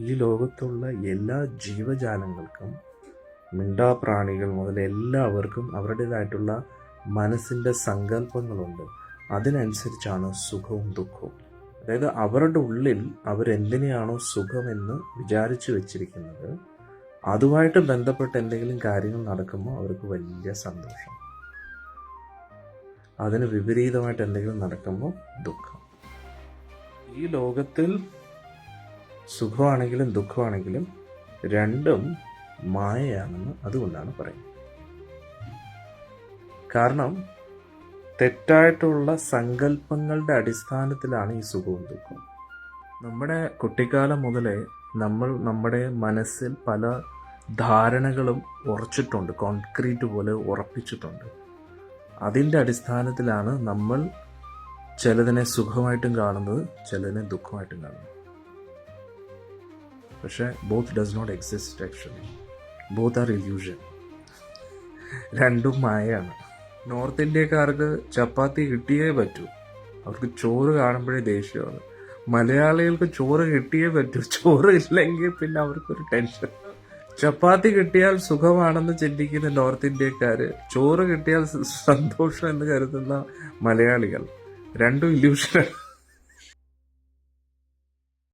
ഈ ലോകത്തുള്ള എല്ലാ ജീവജാലങ്ങൾക്കും, മിണ്ടാപ്രാണികൾ മുതൽ എല്ലാവർക്കും അവരുടേതായിട്ടുള്ള മനസ്സിൻ്റെ സങ്കല്പങ്ങളുണ്ട്. അതിനനുസരിച്ചാണ് സുഖവും ദുഃഖവും. അതായത് അവരുടെ ഉള്ളിൽ അവരെന്തിനെയാണോ സുഖമെന്ന് വിചാരിച്ചു വെച്ചിരിക്കുന്നത്, അതുമായിട്ട് ബന്ധപ്പെട്ട് എന്തെങ്കിലും കാര്യങ്ങൾ നടക്കുമ്പോൾ അവർക്ക് വലിയ സന്തോഷം. അതിന് വിപരീതമായിട്ട് എന്തെങ്കിലും നടക്കുമ്പോൾ ദുഃഖം. ഈ ലോകത്തിൽ സുഖമാണെങ്കിലും ദുഃഖമാണെങ്കിലും രണ്ടും മായയാണെന്ന് അതുകൊണ്ടാണ് പറയുന്നത്. കാരണം തെറ്റായിട്ടുള്ള സങ്കല്പങ്ങളുടെ അടിസ്ഥാനത്തിലാണ് ഈ സുഖവും ദുഃഖവും. നമ്മുടെ കുട്ടിക്കാലം മുതലേ നമ്മൾ നമ്മുടെ മനസ്സിൽ പല ധാരണകളും ഉറച്ചിട്ടുണ്ട്, കോൺക്രീറ്റ് പോലെ ഉറപ്പിച്ചിട്ടുണ്ട്. അതിൻ്റെ അടിസ്ഥാനത്തിലാണ് നമ്മൾ ചിലതിനെ സുഖമായിട്ടും കാണുന്നത്, ചിലതിനെ ദുഃഖമായിട്ടും കാണുന്നത്. പക്ഷേ both does not exist. Actually both are illusion. രണ്ടും മായയാണ്. നോർത്ത് ഇന്ത്യക്കാർക്ക് ചപ്പാത്തി കിട്ടിയേ പറ്റൂ. അവർക്ക് ചോറ് കാണുമ്പോഴേ ദേഷ്യമാണ്. മലയാളികൾക്ക് ചോറ് കിട്ടിയേ പറ്റൂ. ചോറ് ഇല്ലെങ്കിൽ പിന്നെ അവർക്കൊരു ടെൻഷൻ. ചപ്പാത്തി കിട്ടിയാൽ സുഖമാണെന്ന് ചിന്തിക്കുന്ന നോർത്ത് ഇന്ത്യക്കാര്, ചോറ് കിട്ടിയാൽ സന്തോഷം എന്ന് കരുതുന്ന മലയാളികൾ. രണ്ടും ഇല്യൂഷനാണ്.